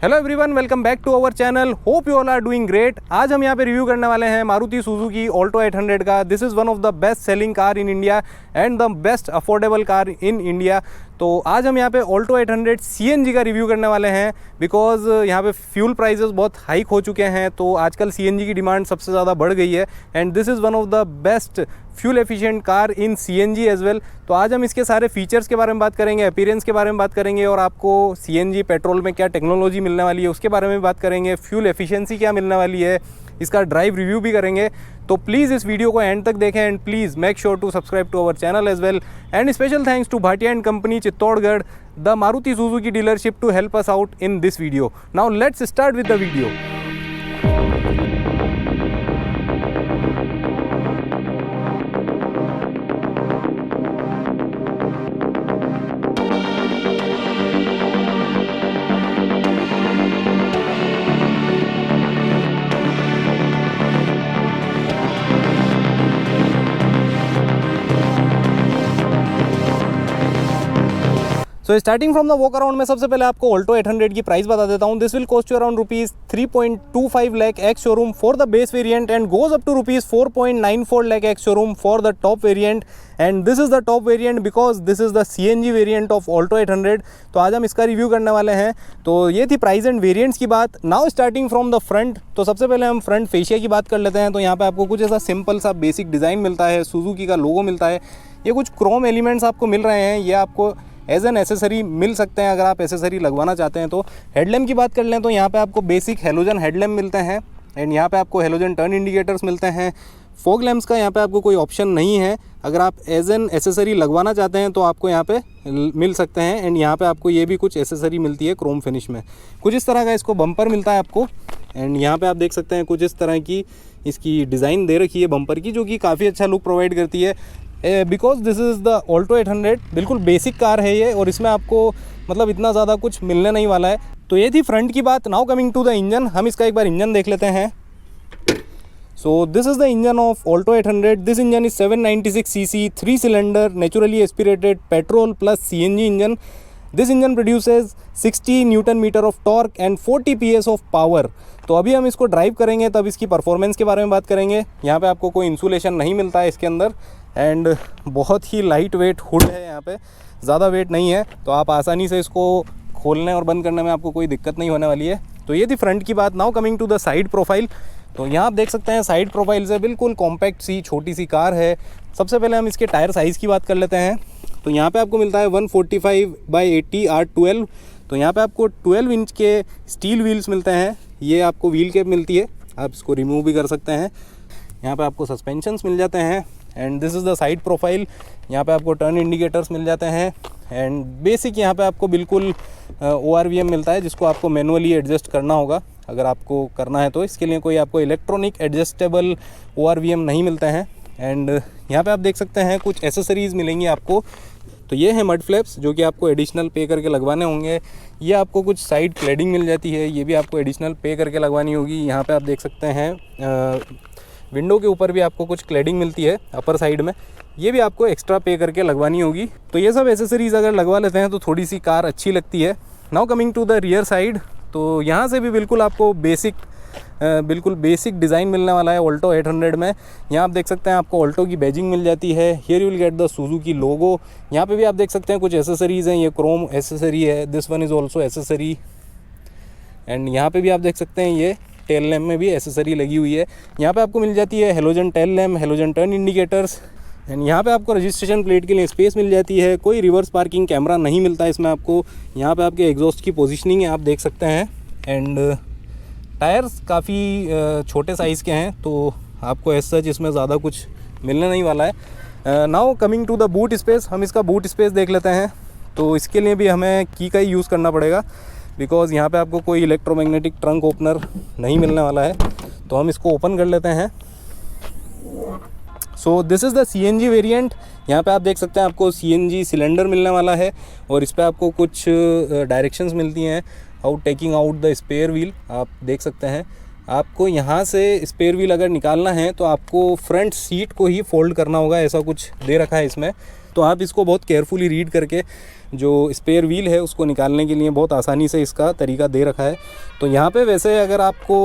Hello everyone, welcome back to our channel. Hope you all are doing great. आज हम यहाँ पे review करने वाले हैं मारुति सुजुकी ऑल्टो 800 का। This is one of the best selling car in India and the best affordable car in India. तो आज हम यहाँ पे ऑल्टो 800 CNG का रिव्यू करने वाले हैं बिकॉज यहाँ पे फ्यूल प्राइसेस बहुत हाइक हो चुके हैं। तो आजकल CNG की डिमांड सबसे ज़्यादा बढ़ गई है and this is one of the best fuel efficient car in CNG as well. तो आज हम इसके सारे फीचर्स के बारे में बात करेंगे, अपीयरेंस के बारे में बात करेंगे और आपको CNG पेट्रोल में क्या टेक्नोलॉजी मिलने वाली है उसके बारे में बात करेंगे, फ्यूल एफिशिएंसी क्या मिलने वाली है, इसका ड्राइव रिव्यू भी करेंगे। तो प्लीज़ इस वीडियो को एंड तक देखें and please make sure to subscribe to our channel as well. And special thanks to Bhatia and company Chittorgarh, the Maruti Suzuki dealership to help us out in this video. Now let's start with the video. तो starting from the walk around में सबसे पहले आपको Alto 800 की price बता देता हूँ। This will cost you around ₹3.25 lakh ex showroom for the base variant and goes up to ₹4.94 lakh ex showroom for the top variant. And this is the top variant because this is the CNG variant of Alto 800। तो आज हम इसका review करने वाले हैं। तो ये थी प्राइस एंड वेरिएंट्स की बात। Now starting from the front, तो सबसे पहले हम फ्रंट फेशिया की बात कर लेते हैं। तो यहाँ पे आपको कुछ ऐसा सिंपल सा बेसिक डिज़ाइन मिलता है, सुजुकी का लोगो मिलता है, ये कुछ क्रोम एलिमेंट्स आपको मिल रहे हैं, ये आपको एज एन एसेसरी मिल सकते हैं अगर आप एसेसरी लगवाना चाहते हैं। तो हेडलैम्प की बात कर लें तो यहाँ पे आपको बेसिक हेलोजन हेडलैम्प मिलते हैं एंड यहाँ पे आपको हेलोजन टर्न इंडिकेटर्स मिलते हैं। फॉग लैम्प्स का यहाँ पे आपको कोई ऑप्शन नहीं है, अगर आप एज एन एसेसरी लगवाना चाहते हैं तो आपको यहाँ पे मिल सकते हैं। एंड यहाँ पे आपको ये भी कुछ एसेसरी मिलती है क्रोम फिनिश में। कुछ इस तरह का इसको बम्पर मिलता है आपको एंड यहाँ पे आप देख सकते हैं कुछ इस तरह की इसकी डिज़ाइन दे रखी है बम्पर की, जो कि काफ़ी अच्छा लुक प्रोवाइड करती है because this is the Alto 800। बिल्कुल बेसिक कार है ये और इसमें आपको मतलब इतना ज़्यादा कुछ मिलने नहीं वाला है। तो ये थी फ्रंट की बात। Now coming to the engine, हम इसका एक बार इंजन देख लेते हैं। So this is the engine of Alto 800। This engine is 796 cc 3 cylinder naturally aspirated petrol plus CNG engine. This engine produces 60 newton metre of torque and 40 PS of power. तो अभी हम इसको ड्राइव करेंगे तब इसकी परफॉर्मेंस के बारे में बात करेंगे। यहाँ पे आपको कोई इंसुलेशन नहीं मिलता है इसके अंदर एंड बहुत ही लाइट वेट हुड है, यहाँ पे ज़्यादा वेट नहीं है, तो आप आसानी से इसको खोलने और बंद करने में आपको कोई दिक्कत नहीं होने वाली है। तो ये थी फ्रंट की बात। Now coming to the side profile, तो यहाँ आप देख सकते हैं साइड प्रोफाइल से बिल्कुल कॉम्पैक्ट सी छोटी सी कार है। सबसे पहले हम इसके टायर साइज़ की बात कर लेते हैं। तो यहाँ पे आपको मिलता है 145/80 R12। तो यहाँ पे आपको 12 इंच के स्टील व्हील्स मिलते हैं, ये आपको व्हील कैप मिलती है, आप इसको रिमूव भी कर सकते हैं। यहाँ पे आपको सस्पेंशंस मिल जाते हैं and this is the side profile. यहाँ पे आपको टर्न इंडिकेटर्स मिल जाते हैं एंड बेसिक यहाँ पे आपको बिल्कुल ORVM मिलता है, जिसको आपको मैनुअली एडजस्ट करना होगा अगर आपको करना है तो। इसके लिए कोई आपको इलेक्ट्रॉनिक एडजस्टेबल ORVM नहीं मिलते हैं। एंड यहाँ पे आप देख सकते हैं कुछ एसेसरीज़ मिलेंगी आपको। तो ये है मड फ्लैप्स, जो कि आपको एडिशनल पे करके लगवाने होंगे। ये आपको कुछ साइड क्लैडिंग मिल जाती है, ये भी आपको एडिशनल पे करके लगवानी होगी। यहाँ पे आप देख सकते हैं विंडो के ऊपर भी आपको कुछ क्लैडिंग मिलती है अपर साइड में, ये भी आपको एक्स्ट्रा पे करके लगवानी होगी। तो ये सब एसेसरीज़ अगर लगवा लेते हैं तो थोड़ी सी कार अच्छी लगती है। Now coming to the rear side, तो यहाँ से भी बिल्कुल आपको बिल्कुल बेसिक डिज़ाइन मिलने वाला है ऑल्टो 800 में। यहाँ आप देख सकते हैं आपको ऑल्टो की बैजिंग मिल जाती है। Here you will get the Suzuki logo. यहाँ पे भी आप देख सकते हैं कुछ एसेसरीज़ हैं, ये क्रोम एसेसरी है, this one is also accessory. And यहाँ पे भी आप देख सकते हैं ये टेल लैम्प में भी एसेसरी लगी हुई है। यहाँ पे आपको मिल जाती है halogen tail lamp, halogen turn indicators and यहाँ पे आपको रजिस्ट्रेशन प्लेट के लिए स्पेस मिल जाती है। कोई रिवर्स पार्किंग कैमरा नहीं मिलता है इसमें आपको। यहाँ पे आपके एग्जॉस्ट की पोजीशनिंग है, आप देख सकते हैं। एंड टायर्स काफ़ी छोटे साइज़ के हैं, तो आपको एज सच इसमें ज़्यादा कुछ मिलने नहीं वाला है। Now coming to the boot space, हम इसका बूट स्पेस देख लेते हैं। तो इसके लिए भी हमें की का ही यूज़ करना पड़ेगा बिकॉज़ यहाँ पे आपको कोई इलेक्ट्रोमैग्नेटिक ट्रंक ओपनर नहीं मिलने वाला है। तो हम इसको ओपन कर लेते हैं। So this is the CNG variant. यहाँ पे आप देख सकते हैं आपको CNG सिलेंडर मिलने वाला है और इस पर आपको कुछ डायरेक्शंस मिलती हैं how taking out the spare wheel. आप देख सकते हैं आपको यहाँ से स्पेयर व्हील अगर निकालना है तो आपको फ्रंट सीट को ही फोल्ड करना होगा, ऐसा कुछ दे रखा है इसमें। तो आप इसको बहुत केयरफुली रीड करके जो स्पेयर व्हील है उसको निकालने के लिए बहुत आसानी से इसका तरीका दे रखा है। तो यहाँ पे वैसे अगर आपको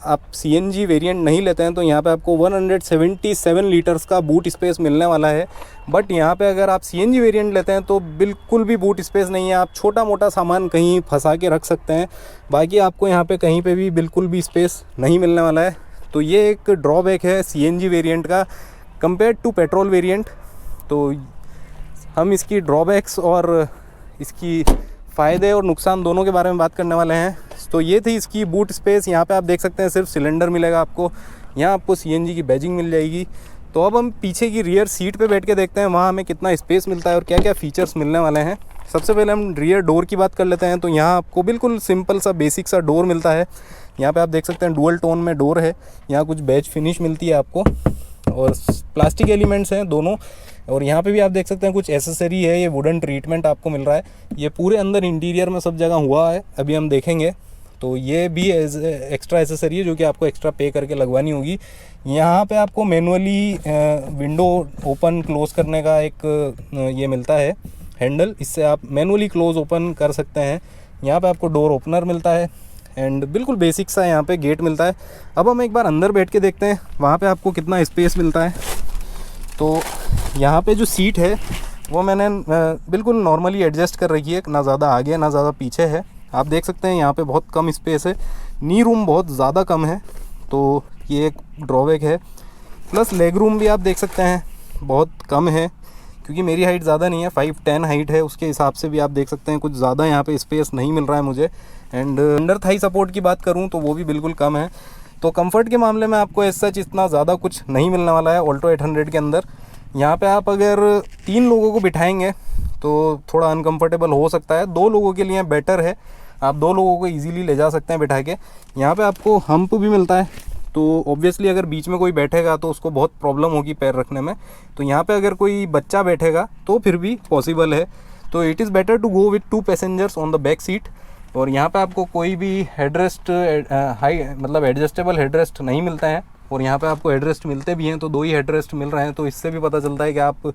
आप CNG वेरिएंट नहीं लेते हैं तो यहाँ पे आपको 177 लीटर्स का बूट स्पेस मिलने वाला है। बट यहाँ पे अगर आप CNG वेरिएंट लेते हैं तो बिल्कुल भी बूट स्पेस नहीं है, आप छोटा मोटा सामान कहीं फंसा के रख सकते हैं, बाकी आपको यहाँ पे कहीं पे भी बिल्कुल भी स्पेस नहीं मिलने वाला है। तो ये एक ड्रॉबैक है CNG वेरिएंट का कंपेयर टू पेट्रोल वेरिएंट। तो हम इसकी ड्रॉबैक्स और इसकी फ़ायदे और नुकसान दोनों के बारे में बात करने वाले हैं। तो ये थी इसकी बूट स्पेस। यहाँ पे आप देख सकते हैं सिर्फ सिलेंडर मिलेगा आपको, यहाँ आपको CNG की बैजिंग मिल जाएगी। तो अब हम पीछे की रियर सीट पे बैठ के देखते हैं वहाँ हमें कितना स्पेस मिलता है और क्या क्या फ़ीचर्स मिलने वाले हैं। सबसे पहले हम रियर डोर की बात कर लेते हैं। तो यहाँ आपको बिल्कुल सिंपल सा बेसिक सा डोर मिलता है। यहाँ पे आप देख सकते हैं डुअल टोन में डोर है, यहाँ कुछ बैज फिनिश मिलती है आपको और प्लास्टिक एलिमेंट्स हैं दोनों। और यहाँ पे भी आप देख सकते हैं कुछ एसेसरी है, ये वुडन ट्रीटमेंट आपको मिल रहा है। ये पूरे अंदर इंटीरियर में सब जगह हुआ है, अभी हम देखेंगे। तो ये भी एक्स्ट्रा एसेसरी है जो कि आपको एक्स्ट्रा पे करके लगवानी होगी। यहाँ पे आपको मैनुअली विंडो ओपन क्लोज़ करने का एक ये मिलता है हैंडल, इससे आप मैनुअली क्लोज़ ओपन कर सकते हैं। यहाँ पे आपको डोर ओपनर मिलता है एंड बिल्कुल बेसिक सा यहाँ पे गेट मिलता है। अब हम एक बार अंदर बैठ के देखते हैं वहाँ पे आपको कितना स्पेस मिलता है। तो यहाँ पे जो सीट है वो मैंने बिल्कुल नॉर्मली एडजस्ट कर रखी है, ना ज़्यादा आगे ना ज़्यादा पीछे है। आप देख सकते हैं यहाँ पे बहुत कम स्पेस है, नी रूम बहुत ज़्यादा कम है, तो ये एक ड्रॉबैक है। प्लस लेग रूम भी आप देख सकते हैं बहुत कम है, क्योंकि मेरी हाइट ज़्यादा नहीं है, 5'10" हाइट है, उसके हिसाब से भी आप देख सकते हैं कुछ ज़्यादा यहाँ पे स्पेस नहीं मिल रहा है मुझे। एंड अंडर थाई सपोर्ट की बात करूँ तो वो भी बिल्कुल कम है। तो कंफर्ट के मामले में आपको ऐसा इतना ज़्यादा कुछ नहीं मिलने वाला है ऑल्टो 800 के अंदर। यहाँ पे आप अगर 3 लोगों को बिठाएंगे तो थोड़ा अनकंफर्टेबल हो सकता है, 2 लोगों के लिए बेटर है, आप 2 लोगों को इजीली ले जा सकते हैं बिठा के। यहाँ पे आपको हम्प भी मिलता है, तो ऑब्वियसली अगर बीच में कोई बैठेगा तो उसको बहुत प्रॉब्लम होगी पैर रखने में। तो यहाँ पे अगर कोई बच्चा बैठेगा तो फिर भी पॉसिबल है। तो it is better to go with 2 passengers on the back seat. और यहाँ पे आपको कोई भी हेडरेस्ट मतलब एडजस्टेबल हेडरेस्ट नहीं मिलता है, और यहाँ पे आपको हेडरेस्ट मिलते भी हैं तो 2 ही हेडरेस्ट मिल रहे हैं, तो इससे भी पता चलता है कि आप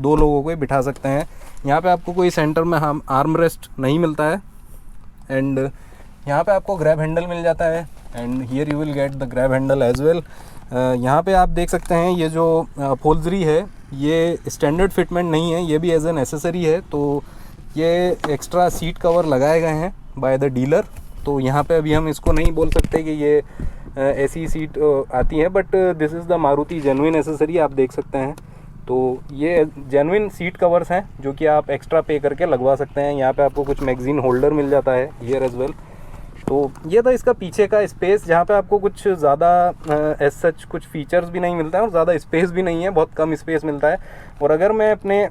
2 लोगों को ही बिठा सकते हैं। यहाँ पे आपको कोई सेंटर में आर्म रेस्ट नहीं मिलता है। एंड यहाँ पे आपको ग्रैब हैंडल मिल जाता है and here you will get the grab handle as well. यहाँ पे आप देख सकते हैं ये जो अपहोल्जरी है ये स्टैंडर्ड फिटमेंट नहीं है, ये भी एज एन एसेसरी है। तो ये एक्स्ट्रा सीट कवर लगाए गए हैं बाय द डीलर। तो यहाँ पे अभी हम इसको नहीं बोल सकते कि ये ऐसी सीट आती है, but this is the Maruti genuine accessory, आप देख सकते हैं। तो ये जेन्युइन सीट कवर्स हैं जो कि आप एक्स्ट्रा पे करके लगवा सकते हैं। यहाँ पे आपको कुछ मैगजीन होल्डर मिल जाता है हियर एज वेल। तो ये था इसका पीछे का स्पेस, जहाँ पे आपको कुछ ज़्यादा एज सच कुछ फीचर्स भी नहीं मिलता है और ज़्यादा स्पेस भी नहीं है, बहुत कम स्पेस मिलता है। और अगर मैं अपने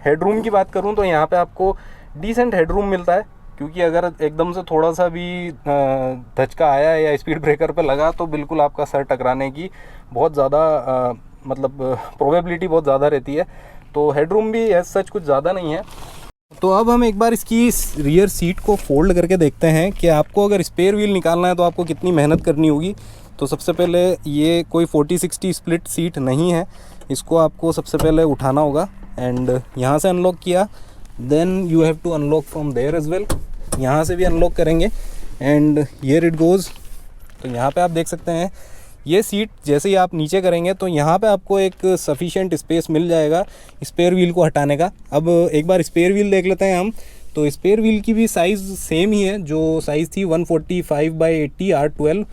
हेडरूम की बात करूँ तो यहाँ पे आपको डिसेंट हेडरूम मिलता है, क्योंकि अगर एकदम से थोड़ा सा भी धचका आया या स्पीड ब्रेकर पे लगा तो बिल्कुल आपका सर टकराने की बहुत ज़्यादा मतलब प्रोबेबिलिटी बहुत ज़्यादा रहती है। तो हेडरूम भी एज सच कुछ ज़्यादा नहीं है। तो अब हम एक बार इसकी रियर सीट को फोल्ड करके देखते हैं कि आपको अगर स्पेयर व्हील निकालना है तो आपको कितनी मेहनत करनी होगी। तो सबसे पहले ये कोई 40-60 स्प्लिट सीट नहीं है, इसको आपको सबसे पहले उठाना होगा एंड यहाँ से अनलॉक किया, then you have to unlock from there as well. यहाँ से भी अनलॉक करेंगे एंड हियर इट गोज़। तो यहाँ पे आप देख सकते हैं ये सीट जैसे ही आप नीचे करेंगे तो यहाँ पे आपको एक सफिशिएंट स्पेस मिल जाएगा स्पेयर व्हील को हटाने का। अब एक बार स्पेयर व्हील देख लेते हैं हम। तो स्पेयर व्हील की भी साइज़ सेम ही है, जो साइज़ थी 145/80 R12।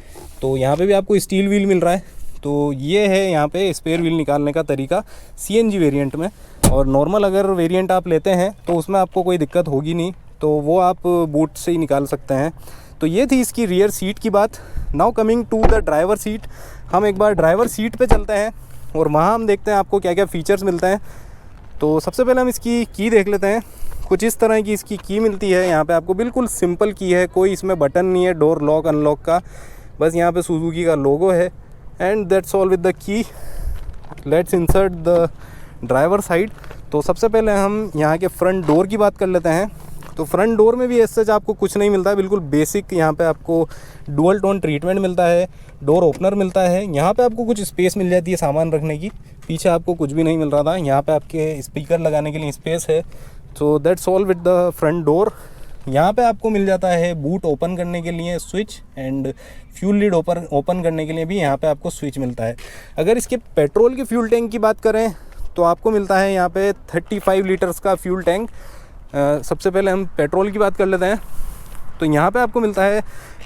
तो यहाँ पे भी आपको स्टील व्हील मिल रहा है। तो ये है यहाँ पे स्पेयर व्हील निकालने का तरीका CNG वेरिएंट में। और नॉर्मल अगर वेरिएंट आप लेते हैं तो उसमें आपको कोई दिक्कत होगी नहीं, तो वो आप बूट से ही निकाल सकते हैं। तो ये थी इसकी रियर सीट की बात। Now coming to the driver seat, हम एक बार ड्राइवर सीट पे चलते हैं और वहाँ हम देखते हैं आपको क्या क्या फ़ीचर्स मिलते हैं। तो सबसे पहले हम इसकी की देख लेते हैं। कुछ इस तरह की इसकी की मिलती है। यहाँ पे आपको बिल्कुल सिंपल की है, कोई इसमें बटन नहीं है डोर लॉक अनलॉक का, बस यहाँ पे सुजुकी का लोगो है and that's all with the key. Let's insert the driver side. तो सबसे पहले हम यहाँ के फ्रंट डोर की बात कर लेते हैं। तो फ्रंट डोर में भी ऐसे सच आपको कुछ नहीं मिलता है, बिल्कुल बेसिक यहाँ पे आपको डुअल टोन ट्रीटमेंट मिलता है, डोर ओपनर मिलता है, यहाँ पे आपको कुछ स्पेस मिल जाती है सामान रखने की, पीछे आपको कुछ भी नहीं मिल रहा था, यहाँ पे आपके स्पीकर लगाने के लिए स्पेस है। So that's all with the front door. यहाँ पे आपको मिल जाता है बूट ओपन करने के लिए switch and fuel lead open करने के लिए भी यहाँ पे आपको स्विच मिलता है। अगर इसके पेट्रोल के फ्यूल टैंक की बात करें तो आपको मिलता है यहाँ पे 35 लीटर्स का फ्यूल टैंक। सबसे पहले हम पेट्रोल की बात कर लेते हैं। तो यहाँ पे आपको मिलता है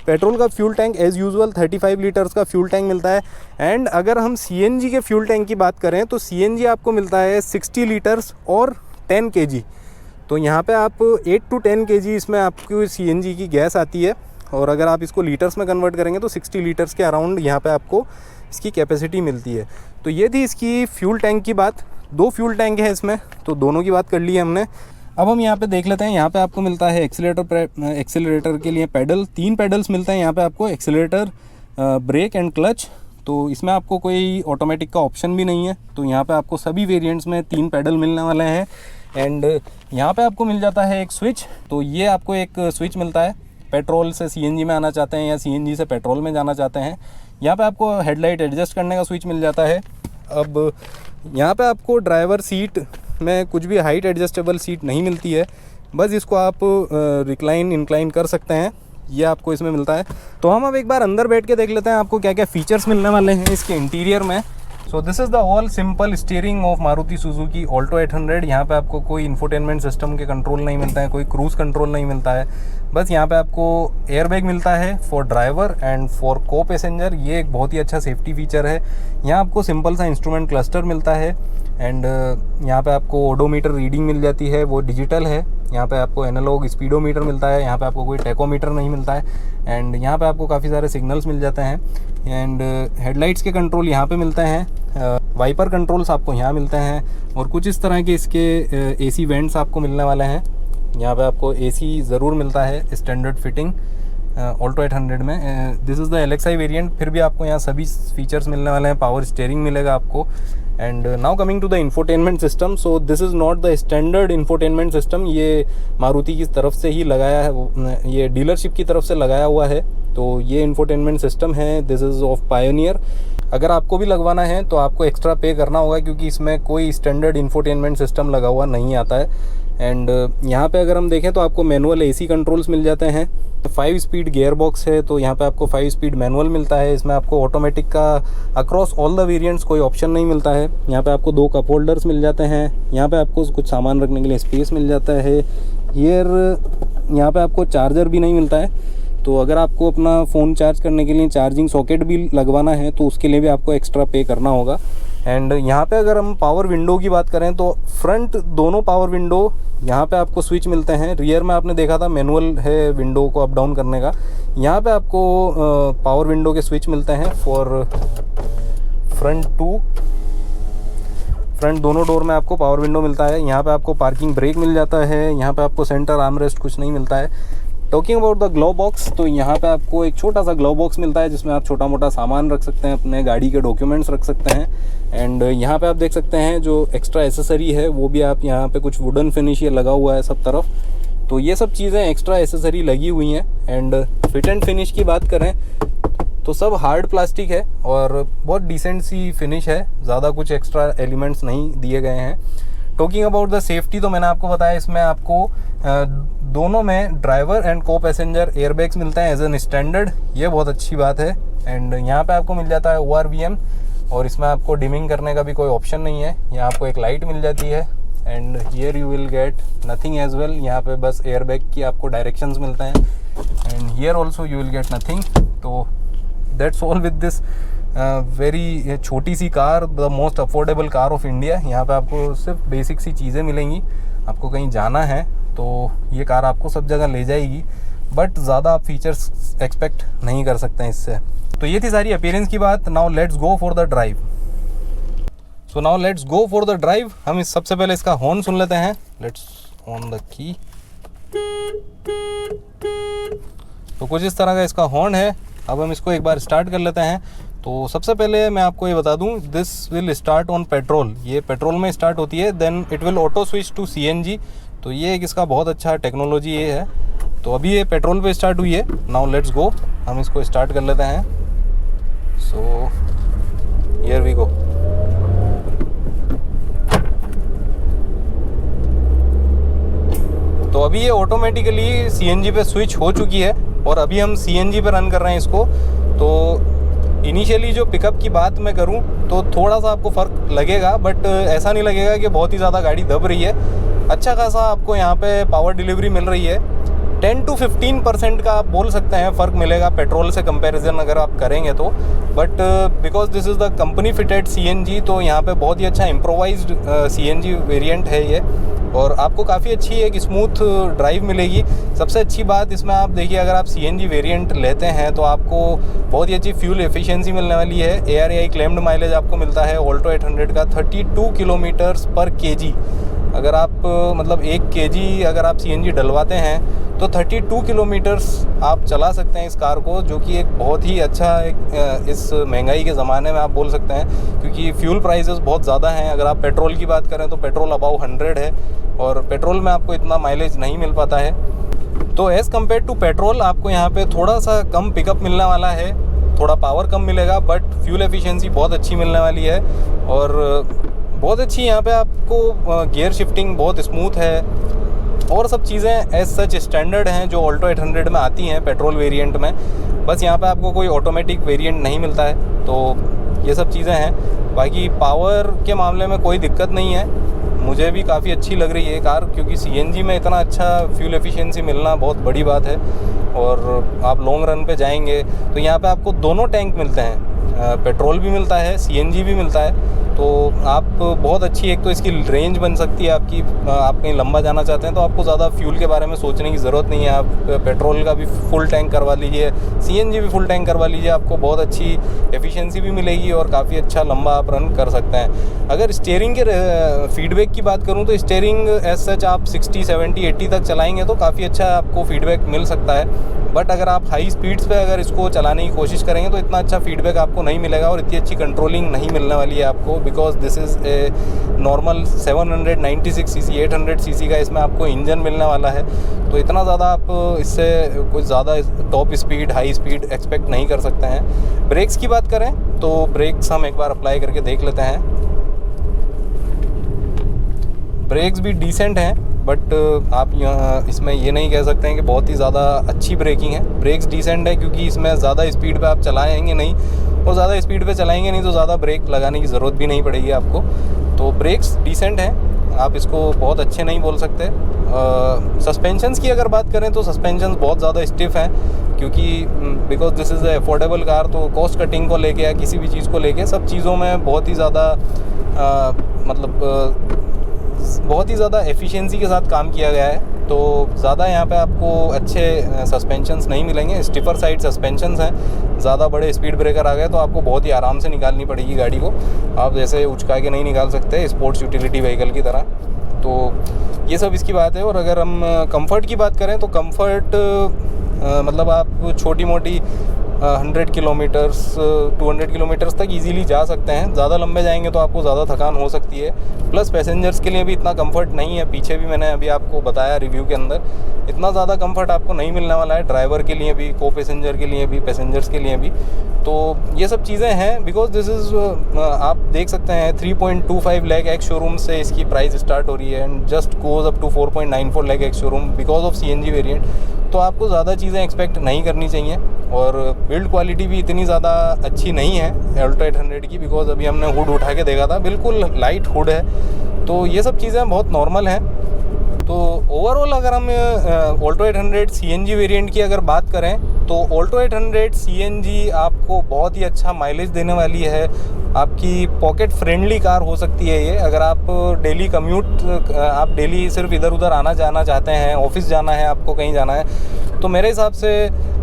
पेट्रोल का fuel tank as usual 35 litres का फ्यूल टैंक मिलता है। एंड अगर हम सीएनजी के फ्यूल टैंक की बात करें तो सीएनजी आपको मिलता है 60 लीटर्स और 10 केजी। तो यहाँ पे आप 8 to 10 केजी इसमें आपकी सीएनजी की गैस आती है, और अगर आप इसको लीटर्स में कन्वर्ट करेंगे तो 60 लीटर्स के अराउंड यहाँ पे आपको इसकी कैपेसिटी मिलती है। तो ये थी इसकी फ्यूल टैंक की बात। 2 फ्यूल टैंक है इसमें, तो दोनों की बात कर ली है हमने। अब हम यहाँ पे देख लेते हैं, यहाँ पे आपको मिलता है एक्सीलरेटर के लिए पैडल, 3 पैडल्स मिलते हैं यहाँ पे आपको, एक्सीलरेटर, ब्रेक एंड क्लच। तो इसमें आपको कोई ऑटोमेटिक का ऑप्शन भी नहीं है, तो यहाँ पे आपको सभी वेरिएंट्स में 3 पैडल मिलने वाले हैं। एंड यहाँ पे आपको मिल जाता है एक स्विच। तो ये आपको एक स्विच मिलता है, पेट्रोल से सीएनजी में आना चाहते हैं या सीएनजी से पेट्रोल में जाना चाहते हैं। यहाँ पे आपको हेडलाइट एडजस्ट करने का स्विच मिल जाता है। अब यहाँ पे आपको ड्राइवर सीट में कुछ भी हाइट एडजस्टेबल सीट नहीं मिलती है, बस इसको आप रिक्लाइन इंक्लाइन कर सकते हैं, ये आपको इसमें मिलता है। तो हम अब एक बार अंदर बैठ के देख लेते हैं आपको क्या क्या फ़ीचर्स मिलने वाले हैं इसके इंटीरियर में। सो this is the all simple steering of Maruti Suzuki Alto 800। यहाँ पे आपको कोई इंफोटेनमेंट सिस्टम के कंट्रोल नहीं मिलता है, कोई क्रूज़ कंट्रोल नहीं मिलता है, बस यहाँ पे आपको एयरबैग मिलता है फॉर ड्राइवर एंड फॉर को पैसेंजर। ये एक बहुत ही अच्छा सेफ्टी फीचर है। यहाँ आपको सिंपल सा इंस्ट्रूमेंट क्लस्टर मिलता है एंड यहाँ पे आपको ओडोमीटर रीडिंग मिल जाती है, वो डिजिटल है। यहाँ पे आपको एनालॉग स्पीडोमीटर मिलता है, यहाँ पे आपको कोई टेकोमीटर नहीं मिलता है। एंड यहाँ पे आपको काफ़ी सारे सिग्नल्स मिल जाते हैं। एंड हेडलाइट्स के कंट्रोल यहाँ पे मिलते हैं, वाइपर कंट्रोल्स आपको यहाँ मिलते हैं, और कुछ इस तरह के इसके एसी वेंट्स आपको मिलने वाले हैं। यहाँ पे आपको एसी ज़रूर मिलता है स्टैंडर्ड फिटिंग ऑल्टो 800 में। This is the LXI variant, फिर भी आपको यहाँ सभी फीचर्स मिलने वाले हैं। पावर स्टीयरिंग मिलेगा आपको। And now coming to the infotainment system. So this is not the standard infotainment system, ये मारुति की तरफ से ही लगाया है, ये डीलरशिप की तरफ से लगाया हुआ है। तो ये इंफोटेनमेंट सिस्टम है, दिस इज़ ऑफ पायोनियर। अगर आपको भी लगवाना है तो आपको एक्स्ट्रा पे करना होगा, क्योंकि इसमें कोई स्टैंडर्ड इंफोटेनमेंट सिस्टम लगा हुआ नहीं आता है। एंड यहाँ पे अगर हम देखें तो आपको मैनुअल AC कंट्रोल्स मिल जाते हैं। 5 स्पीड गियर बॉक्स है, तो यहाँ पे आपको 5 स्पीड मैनुअल मिलता है। इसमें आपको ऑटोमेटिक का अक्रॉस ऑल द वेरिएंट्स कोई ऑप्शन नहीं मिलता है। यहाँ पे आपको 2 कप होल्डर्स मिल जाते हैं, यहाँ पे आपको कुछ सामान रखने के लिए स्पेस मिल जाता है। यहाँ पे आपको चार्जर भी नहीं मिलता है, तो अगर आपको अपना फ़ोन चार्ज करने के लिए चार्जिंग सॉकेट भी लगवाना है तो उसके लिए भी आपको एक्स्ट्रा पे करना होगा। एंड यहाँ पे अगर हम पावर विंडो की बात करें तो फ्रंट दोनों पावर विंडो यहाँ पे आपको स्विच मिलते हैं। रियर में आपने देखा था मैनुअल है विंडो को अप डाउन करने का, यहाँ पे आपको पावर विंडो के स्विच मिलते हैं फॉर फ्रंट दोनों डोर में आपको पावर विंडो मिलता है। यहाँ पे आपको पार्किंग ब्रेक मिल जाता है, यहाँ पे आपको सेंटर आर्मरेस्ट कुछ नहीं मिलता है। Talking about the glove box, तो यहाँ पे आपको एक छोटा सा ग्लव बॉक्स मिलता है जिसमें आप छोटा मोटा सामान रख सकते हैं, अपने गाड़ी के डॉक्यूमेंट्स रख सकते हैं। एंड यहाँ पे आप देख सकते हैं जो एक्स्ट्रा एसेसरी है वो भी आप यहाँ पे कुछ वुडन फिनिश ये लगा हुआ है सब तरफ, तो ये सब चीज़ें एक्स्ट्रा एसेसरी लगी हुई हैं। एंड फिट एंड फिनिश की बात करें तो सब हार्ड प्लास्टिक है और बहुत डिसेंट सी फिनिश है, ज़्यादा कुछ एक्स्ट्रा एलिमेंट्स नहीं दिए गए हैं। टॉकिंग अबाउट द सेफ्टी, तो मैंने आपको बताया इसमें आपको दोनों में ड्राइवर एंड को पैसेंजर एयरबैग्स मिलते हैं एज एन स्टैंडर्ड, ये बहुत अच्छी बात है। एंड यहाँ पे आपको मिल जाता है ORVM, और इसमें आपको डिमिंग करने का भी कोई ऑप्शन नहीं है। यहाँ आपको एक लाइट मिल जाती है। And here you will get nothing as well, यहाँ पे बस एयरबैग की आपको डायरेक्शंस मिलते हैं। And here also you will get nothing. तो that's all with this very छोटी सी car, the most affordable car of India. यहाँ पे आपको सिर्फ बेसिक सी चीज़ें मिलेंगी। आपको कहीं जाना है तो ये कार आपको सब जगह ले जाएगी, बट ज़्यादा आप फीचर्स एक्सपेक्ट नहीं कर सकते हैं इससे। तो ये थी सारी अपीयरेंस की बात। Now let's go for the drive. So now let's go for the drive. हम सबसे पहले इसका हॉर्न सुन लेते हैं। Let's on the key. तो कुछ इस तरह का इसका हॉर्न है। अब हम इसको एक बार स्टार्ट कर लेते हैं। तो सबसे पहले मैं आपको ये बता दूं, this will start on petrol, ये पेट्रोल में स्टार्ट होती है। Then it will auto switch to CNG, तो ये एक इसका बहुत अच्छा टेक्नोलॉजी ये है। तो अभी ये पेट्रोल पे स्टार्ट हुई है। नाउ लेट्स गो, हम इसको स्टार्ट कर लेते हैं। So here we go. तो अभी ये ऑटोमेटिकली सीएनजी पे स्विच हो चुकी है और अभी हम सीएनजी पे रन कर रहे हैं इसको। तो इनिशियली जो पिकअप की बात मैं करूं तो थोड़ा सा आपको फ़र्क लगेगा, बट ऐसा नहीं लगेगा कि बहुत ही ज़्यादा गाड़ी दब रही है। अच्छा खासा आपको यहाँ पे पावर डिलीवरी मिल रही है। 10 to 15% का आप बोल सकते हैं फ़र्क मिलेगा पेट्रोल से कंपैरिजन अगर आप करेंगे तो। But because this is the company fitted CNG, तो यहाँ पे बहुत ही अच्छा इम्प्रोवाइज्ड सीएनजी वेरिएंट है ये, और आपको काफ़ी अच्छी एक स्मूथ ड्राइव मिलेगी। सबसे अच्छी बात इसमें आप देखिए, अगर आप सीएनजी वेरिएंट लेते हैं तो आपको बहुत ही अच्छी फ्यूल एफिशिएंसी मिलने वाली है। ARAI क्लेम्ड माइलेज आपको मिलता है ऑल्टो 800 का 32 किलोमीटर्स पर kg। अगर आप मतलब 1 kg अगर आप सीएनजी डलवाते हैं तो 32 किलोमीटर्स आप चला सकते हैं इस कार को, जो कि एक बहुत ही अच्छा एक इस महंगाई के ज़माने में आप बोल सकते हैं, क्योंकि फ्यूल प्राइसेस बहुत ज़्यादा हैं। अगर आप पेट्रोल की बात करें तो पेट्रोल अबाव 100 है और पेट्रोल में आपको इतना माइलेज नहीं मिल पाता है। तो एज़ कम्पेयर टू पेट्रोल आपको यहाँ पे थोड़ा सा कम पिकअप मिलने वाला है, थोड़ा पावर कम मिलेगा, बट फ्यूल एफिशिएंसी बहुत अच्छी मिलने वाली है और बहुत अच्छी यहाँ पे आपको गियर शिफ्टिंग बहुत स्मूथ है और सब चीज़ें एज सच स्टैंडर्ड हैं जो ऑल्टो 800 में आती हैं पेट्रोल वेरिएंट में। बस यहाँ पे आपको कोई ऑटोमेटिक वेरिएंट नहीं मिलता है। तो ये सब चीज़ें हैं। बाकी पावर के मामले में कोई दिक्कत नहीं है, मुझे भी काफ़ी अच्छी लग रही है कार, क्योंकि सीएनजी में इतना अच्छा फ्यूल एफिशिएंसी मिलना बहुत बड़ी बात है। और आप लॉन्ग रन पे जाएंगे तो यहाँ पे आपको दोनों टैंक मिलते हैं, पेट्रोल भी मिलता है, सीएनजी भी मिलता है। तो आप बहुत अच्छी एक तो इसकी रेंज बन सकती है आपकी। आप कहीं लंबा जाना चाहते हैं तो आपको ज़्यादा फ्यूल के बारे में सोचने की ज़रूरत नहीं है। आप पेट्रोल का भी फुल टैंक करवा लीजिए, सीएनजी भी फुल टैंक करवा लीजिए, आपको बहुत अच्छी एफिशिएंसी भी मिलेगी और काफ़ी अच्छा लंबा आप रन कर सकते हैं। अगर स्टीयरिंग के फीडबैक की बात करूँ तो स्टीयरिंग एज सच आप 60, 70, 80 तक चलाएँगे तो काफ़ी अच्छा आपको फीडबैक मिल सकता है। बट अगर आप हाई स्पीड्स पे अगर इसको चलाने की कोशिश करेंगे तो इतना अच्छा फीडबैक आपको नहीं मिलेगा और इतनी अच्छी कंट्रोलिंग नहीं मिलने वाली है आपको, because this is a normal 796 CC 800 CC का इसमें आपको इंजन मिलने वाला है। तो इतना ज़्यादा आप इससे कुछ ज़्यादा top speed high speed expect नहीं कर सकते हैं। ब्रेक्स की बात करें तो ब्रेक्स हम एक बार अप्लाई करके देख लेते हैं। ब्रेक्स भी डिसेंट हैं, बट आप यहाँ इसमें ये नहीं कह सकते हैं कि बहुत ही ज़्यादा अच्छी ब्रेकिंग है। ब्रेक्स डिसेंट है क्योंकि इसमें ज़्यादा स्पीड पे आप चलाएंगे नहीं, और ज़्यादा स्पीड पे चलाएंगे नहीं तो ज़्यादा ब्रेक लगाने की ज़रूरत भी नहीं पड़ेगी आपको। तो ब्रेक्स डिसेंट हैं, आप इसको बहुत अच्छे नहीं बोल सकते। सस्पेंशंस की अगर बात करें तो सस्पेंशंस बहुत ज़्यादा स्टिफ हैं, क्योंकि because this is a affordable car, तो कॉस्ट कटिंग को लेके या किसी भी चीज़ को लेके सब चीज़ों में बहुत ही ज़्यादा बहुत ही ज़्यादा एफिशिएंसी के साथ काम किया गया है। तो ज़्यादा यहाँ पे आपको अच्छे सस्पेंशंस नहीं मिलेंगे, स्टिफर साइड सस्पेंशंस हैं। ज़्यादा बड़े स्पीड ब्रेकर आ गए तो आपको बहुत ही आराम से निकालनी पड़ेगी गाड़ी को, आप जैसे उचका के नहीं निकाल सकते स्पोर्ट्स यूटिलिटी व्हीकल की तरह। तो ये सब इसकी बात है। और अगर हम कंफर्ट की बात करें तो कंफर्ट मतलब आप छोटी मोटी 100 किलोमीटर्स 200 किलोमीटर्स तक इजीली जा सकते हैं। ज़्यादा लंबे जाएंगे तो आपको ज़्यादा थकान हो सकती है। प्लस पैसेंजर्स के लिए भी इतना कंफर्ट नहीं है, पीछे भी मैंने अभी आपको बताया रिव्यू के अंदर, इतना ज़्यादा कंफर्ट आपको नहीं मिलने वाला है, ड्राइवर के लिए भी, को पैसेंजर के लिए भी, पैसेंजर्स के लिए भी। तो ये सब चीज़ें हैं, बिकॉज दिस इज़ आप देख सकते हैं 3.25 लाख एक्स शोरूम से इसकी प्राइस स्टार्ट हो रही है and just goes up to 4.94 lakh ex showroom because of CNG variant. तो आपको ज़्यादा चीज़ें एक्सपेक्ट नहीं करनी चाहिए। और बिल्ड क्वालिटी भी इतनी ज़्यादा अच्छी नहीं है ऑल्टो 800 की, बिकॉज अभी हमने हुड उठा के देखा था, बिल्कुल लाइट हुड है। तो ये सब चीज़ें बहुत नॉर्मल हैं। तो ओवरऑल अगर हम ऑल्टो 800 सीएनजी वेरिएंट की अगर बात करें तो ऑल्टो 800 सीएनजी आपको बहुत ही अच्छा माइलेज देने वाली है। आपकी पॉकेट फ्रेंडली कार हो सकती है ये। अगर आप डेली कम्यूट आप डेली सिर्फ इधर उधर आना जाना चाहते हैं, ऑफिस जाना है, आपको कहीं जाना है, तो मेरे हिसाब से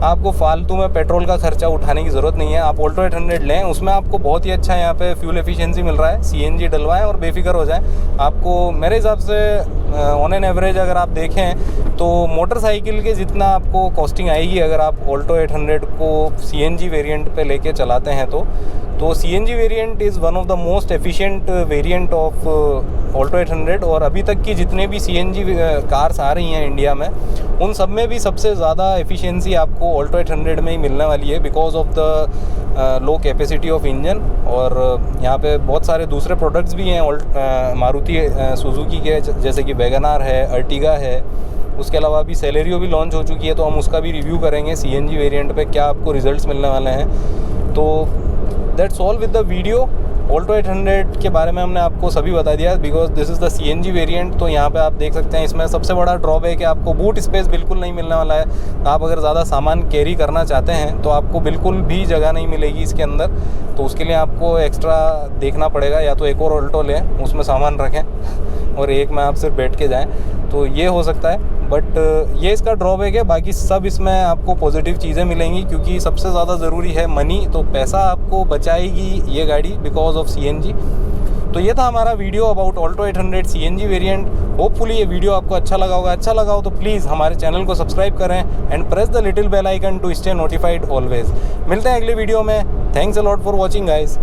आपको फालतू में पेट्रोल का खर्चा उठाने की ज़रूरत नहीं है। आप ऑल्टो 800 लें, उसमें आपको बहुत ही अच्छा यहाँ पे फ्यूल एफिशिएंसी मिल रहा है। सीएनजी डलवाएं और बेफिक्र हो जाएं। आपको मेरे हिसाब से ऑन एन एवरेज अगर आप देखें तो मोटरसाइकिल के जितना आपको कॉस्टिंग आएगी अगर आप ऑल्टो 800 को सीएनजी वेरिएंट पे लेके चलाते हैं तो तो CNG variant is one of the most efficient variant of Alto 800 और अभी तक की जितने भी CNG कार्स आ रही हैं इंडिया में उन सब में भी सबसे ज़्यादा एफिशिएंसी आपको ऑल्टो 800 में ही मिलने वाली है because of the low capacity of engine. और यहाँ पे बहुत सारे दूसरे प्रोडक्ट्स भी हैं मारुति सुजुकी के, जैसे कि वैगनार है, अर्टिगा है, उसके अलावा अभी सेलेरियो भी लॉन्च हो चुकी है, तो हम उसका भी रिव्यू करेंगे CNG वेरिएंट पे क्या आपको रिजल्ट्स मिलने वाले हैं। तो that's all with the video. Alto 800 के बारे में हमने आपको सभी बता दिया because this is the CNG variant. तो यहाँ पे आप देख सकते हैं इसमें सबसे बड़ा ड्रॉबैक है आपको बूट स्पेस बिल्कुल नहीं मिलने वाला है। आप अगर ज़्यादा सामान कैरी करना चाहते हैं तो आपको बिल्कुल भी जगह नहीं मिलेगी इसके अंदर, तो उसके लिए आपको एक्स्ट्रा देखना पड़ेगा, या तो एक और ऑल्टो लें उसमें सामान रखें और एक में आप सिर्फ बैठ के जाएँ, तो ये हो सकता है। बट ये इसका ड्रॉबैक है, बाकी सब इसमें आपको पॉजिटिव चीज़ें मिलेंगी क्योंकि सबसे ज़्यादा ज़रूरी है मनी, तो पैसा आपको बचाएगी ये गाड़ी बिकॉज ऑफ CNG। तो ये था हमारा video about Alto 800 CNG variant. Hopefully ये वीडियो आपको अच्छा लगा होगा। अच्छा लगा हो तो प्लीज़ हमारे चैनल को सब्सक्राइब करें and press the little bell icon to stay notified always. मिलते हैं अगले वीडियो में। Thanks a lot for watching guys.